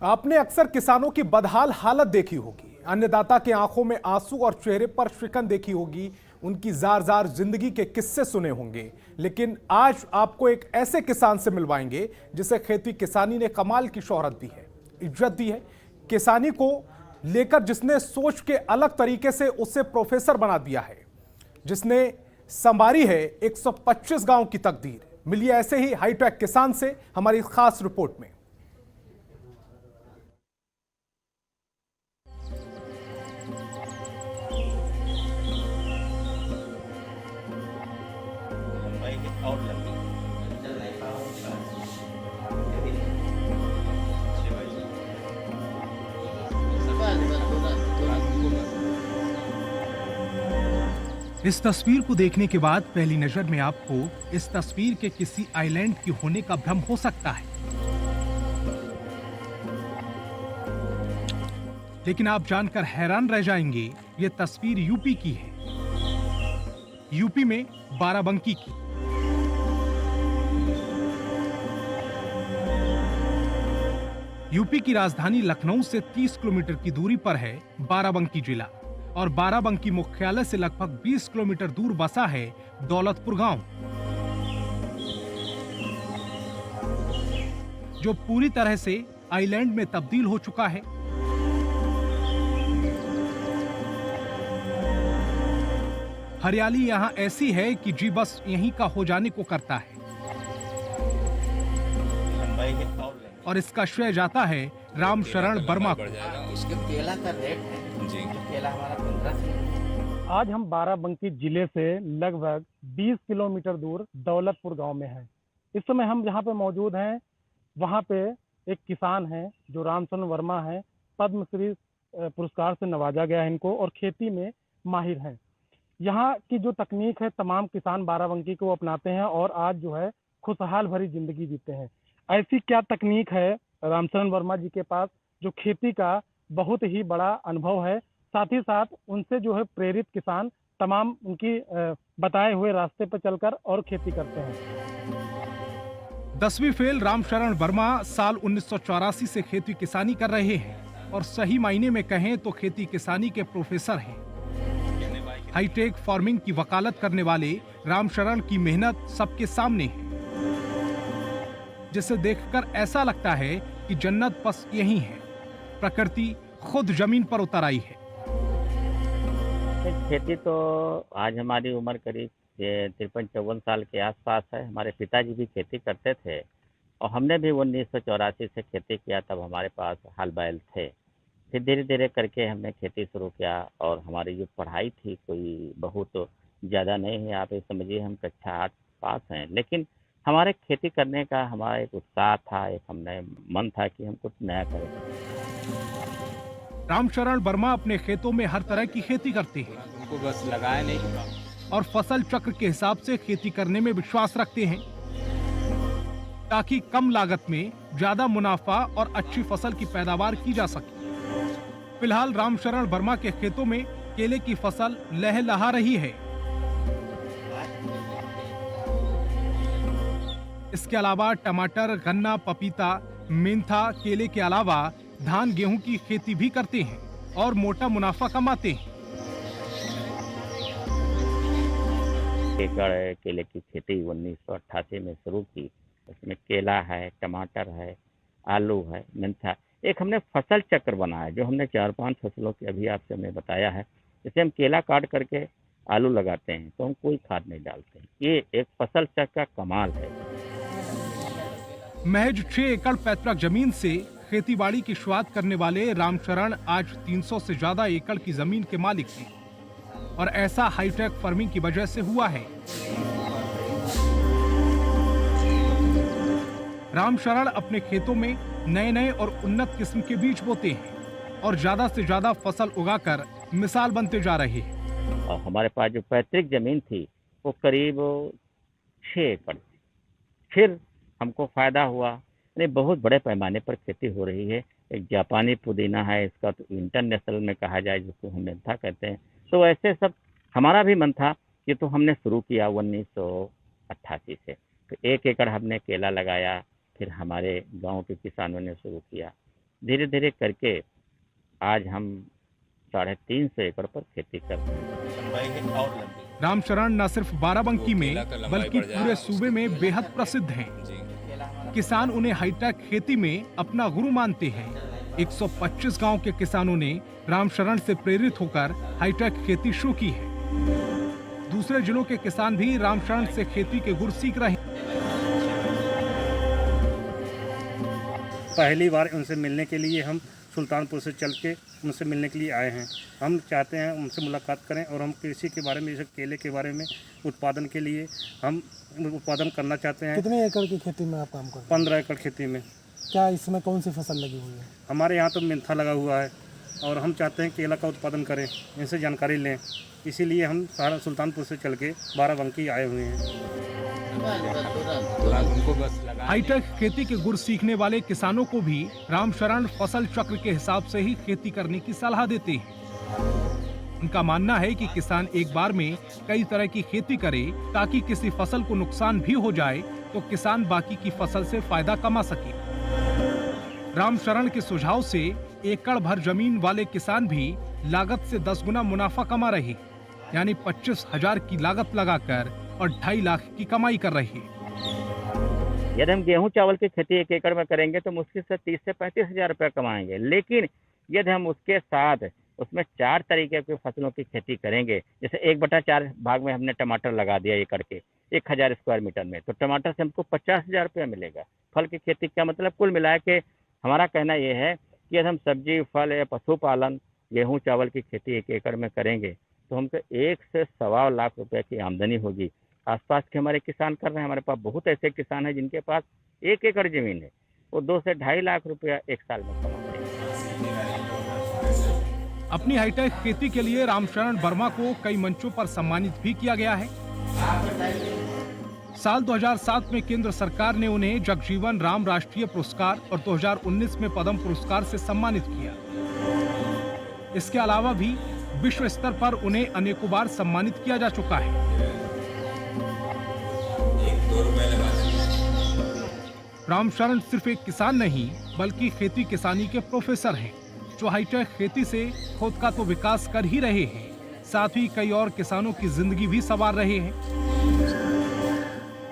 आपने अक्सर किसानों की बदहाल हालत देखी होगी, अन्नदाता के आंखों में आंसू और चेहरे पर शिकन देखी होगी, उनकी जार जार जिंदगी के किस्से सुने होंगे। लेकिन आज आपको एक ऐसे किसान से मिलवाएंगे जिसे खेती किसानी ने कमाल की शोहरत दी है, इज्जत दी है। किसानी को लेकर जिसने सोच के अलग तरीके से उसे प्रोफेसर बना दिया है, जिसने संवारी है 125 गांव की तकदीर। मिलिए ऐसे ही हाईटेक किसान से हमारी खास रिपोर्ट में। और लंबी इस तस्वीर को देखने के बाद पहली नजर में आपको इस तस्वीर के किसी आइलैंड की होने का भ्रम हो सकता है, लेकिन आप जानकर हैरान रह जाएंगे, ये तस्वीर यूपी की है। यूपी में बाराबंकी की। यूपी की राजधानी लखनऊ से 30 किलोमीटर की दूरी पर है बाराबंकी जिला, और बाराबंकी मुख्यालय से लगभग 20 किलोमीटर दूर बसा है दौलतपुर गांव, जो पूरी तरह से आइलैंड में तब्दील हो चुका है। हरियाली यहां ऐसी है कि जी बस यहीं का हो जाने को करता है, लंबाई है और और इसका श्रेय जाता है रामशरण वर्मा को। इसके केला का रेट है जी, केला हमारा 15। आज हम बाराबंकी जिले से लगभग 20 किलोमीटर दूर दौलतपुर गांव में हैं। इस समय हम जहां पे मौजूद हैं, वहां पे एक किसान हैं जो रामचरण वर्मा हैं। पद्मश्री पुरस्कार से नवाजा गया है इनको, और खेती में माहिर हैं। यहाँ की जो तकनीक है तमाम किसान बाराबंकी को अपनाते हैं और आज जो है खुशहाल भरी जिंदगी जीते हैं। ऐसी क्या तकनीक है रामचरण वर्मा जी के पास, जो खेती का बहुत ही बड़ा अनुभव है। साथ ही साथ उनसे जो है प्रेरित किसान तमाम उनकी बताए हुए रास्ते पर चलकर और खेती करते हैं। 10वीं फेल रामशरण वर्मा साल 1984 से खेती किसानी कर रहे हैं, और सही मायने में कहें तो खेती किसानी के प्रोफेसर हैं। हाईटेक फार्मिंग की वकालत करने वाले रामशरण की मेहनत सबके सामने है, जिसे देखकर ऐसा लगता है कि जन्नत बस यही है। प्रकृति खुद जमीन पर उतर आई है। खेती तो आज हमारी उम्र करीब 53-54 साल के आसपास है। हमारे पिताजी भी खेती करते थे और हमने भी 1984 से खेती किया। तब हमारे पास हल बैल थे। फिर धीरे धीरे करके हमने खेती शुरू किया, और हमारी जो पढ़ाई थी कोई बहुत ज़्यादा नहीं है। आप ये समझिए हम कक्षा 8 पास हैं, लेकिन हमारे खेती करने का हमारा एक उत्साह था, एक हमने मन था कि हम कुछ नया करें। रामशरण वर्मा अपने खेतों में हर तरह की खेती करते हैं, उनको बस लगाया नहीं। और फसल चक्र के हिसाब से खेती करने में विश्वास रखते हैं, ताकि कम लागत में ज्यादा मुनाफा और अच्छी फसल की पैदावार की जा सके। फिलहाल रामशरण वर्मा के खेतों में केले की फसल लहलहा रही है। इसके अलावा टमाटर, गन्ना, पपीता, मेंथा, केले के अलावा धान, गेहूं की खेती भी करते हैं और मोटा मुनाफा कमाते हैं। एकड़ केले की खेती 1988 में शुरू की। उसमें केला है, टमाटर है, आलू है, मेंथा। एक हमने फसल चक्र बनाया, जो हमने 4-5 फसलों की अभी आपसे हमने बताया है। जैसे हम केला काट करके आलू लगाते हैं तो हम कोई खाद नहीं डालते हैं। ये एक फसल चक्र का कमाल है। महज 6 एकड़ पैतृक जमीन से खेतीबाड़ी की शुरुआत करने वाले रामशरण आज 300 से ज्यादा एकड़ की जमीन के मालिक हैं, और ऐसा हाईटेक फार्मिंग की वजह से हुआ है। रामशरण अपने खेतों में नए नए और उन्नत किस्म के बीज बोते हैं और ज्यादा से ज्यादा फसल उगाकर मिसाल बनते जा रहे हैं। और हमारे पास जो पैतृक जमीन थी वो करीब 6 एकड़ थी। फिर हमको फायदा हुआ, यानी बहुत बड़े पैमाने पर खेती हो रही है। एक जापानी पुदीना है, इसका तो इंटरनेशनल में कहा जाए, जिसको हम मेंथा कहते हैं। तो ऐसे सब हमारा भी मन था। ये तो हमने शुरू किया 1988 से। तो 1 एकड़ हमने केला लगाया, फिर हमारे गांव के किसानों ने शुरू किया। धीरे धीरे करके आज हम 350 एकड़ पर खेती करते हैं। लंबाई है और लंबी। रामशरण न सिर्फ बाराबंकी में बल्कि पूरे सूबे में बेहद प्रसिद्ध हैं। किसान उन्हें हाईटेक खेती में अपना गुरु मानते हैं। 125 गांव के किसानों ने रामशरण से प्रेरित होकर हाईटेक खेती शुरू की है। दूसरे जिलों के किसान भी रामशरण से खेती के गुर सीख रहे हैं। पहली बार उनसे मिलने के लिए हम सुल्तानपुर से चल के उनसे मिलने के लिए आए हैं। हम चाहते हैं उनसे मुलाकात करें और हम कृषि के बारे में, जैसे केले के बारे में उत्पादन के लिए हम उत्पादन करना चाहते हैं। कितने एकड़ की खेती में आप काम करते हैं? 15 एकड़ खेती में। क्या इसमें कौन सी फसल लगी हुई है? हमारे यहाँ तो मेंथा लगा हुआ है और हम चाहते हैं केला का उत्पादन करें, इनसे जानकारी लें। इसीलिए हम सारा सुल्तानपुर से चल के बाराबंकी आए हुए हैं। हाईटेक खेती के गुर सीखने वाले किसानों को भी रामशरण फसल चक्र के हिसाब से ही खेती करने की सलाह देते हैं। उनका मानना है कि किसान एक बार में कई तरह की खेती करे ताकि किसी फसल को नुकसान भी हो जाए तो किसान बाकी की फसल से फायदा कमा सके। रामशरण के सुझाव से एकड़ भर जमीन वाले किसान भी लागत से 10 गुना मुनाफा कमा रहे, यानी 25,000 की लागत लगाकर और 2.5 लाख की कमाई कर रहे हैं। यदि हम गेहूं चावल की खेती 1 एकड़ में करेंगे तो मुश्किल से 30 से 35 हजार रुपया कमाएंगे। लेकिन यदि हम उसके साथ उसमें 4 तरीके की फसलों की खेती करेंगे, जैसे 1/4 भाग में हमने टमाटर लगा दिया एकड़ के 1000 स्क्वायर मीटर में, तो टमाटर से हमको 50,000 रुपया मिलेगा। फल की खेती का मतलब कुल मिला के हमारा कहना यह है कि यदि हम सब्जी, फल या पशुपालन, गेहूं चावल की खेती 1 एकड़ में करेंगे तो हमको 1 से 1.25 लाख रुपए की आमदनी होगी। आसपास के हमारे किसान कर रहे हैं। हमारे पास बहुत ऐसे किसान हैं जिनके पास 1 एकड़ जमीन है, वो 2 से 2.5 लाख रुपया एक साल में कमाते हैं। अपनी हाईटेक खेती के लिए रामशरण वर्मा को कई मंचों पर सम्मानित भी किया गया है। साल 2007 में केंद्र सरकार ने उन्हें जगजीवन राम राष्ट्रीय पुरस्कार और 2019 में पद्म पुरस्कार से सम्मानित किया। इसके अलावा भी विश्व स्तर पर उन्हें अनेकों बार सम्मानित किया जा चुका है। रामशरण सिर्फ एक किसान नहीं बल्कि खेती किसानी के प्रोफेसर हैं, जो हाईटेक खेती से खुद का तो विकास कर ही रहे हैं, साथ ही कई और किसानों की जिंदगी भी संवार रहे हैं।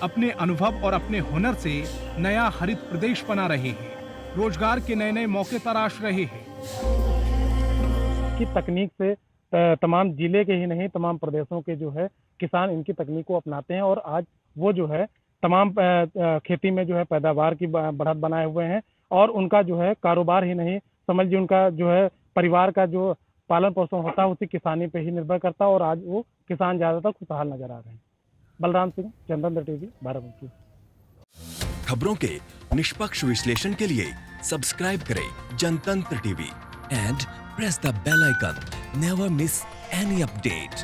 अपने अनुभव और अपने हुनर से नया हरित प्रदेश बना रहे हैं, रोजगार के नए नए मौके तराश रहे हैं। की तकनीक से तमाम जिले के ही नहीं तमाम प्रदेशों के जो है किसान इनकी तकनीक को अपनाते हैं और आज वो जो है तमाम खेती में जो है पैदावार की बढ़त बनाए हुए हैं और उनका जो है कारोबार ही नहीं समझ लीजिए उनका जो है परिवार का जो पालन पोषण होता है उसी किसानी पे ही निर्भर करता है और आज वो किसान ज्यादातर खुशहाल नजर आ रहे हैं। बलराम सिंह, जनतंत्र टीवी, बाराबंकी। खबरों के निष्पक्ष विश्लेषण के लिए सब्सक्राइब करें Jantantra TV and press the bell icon. Never miss any update.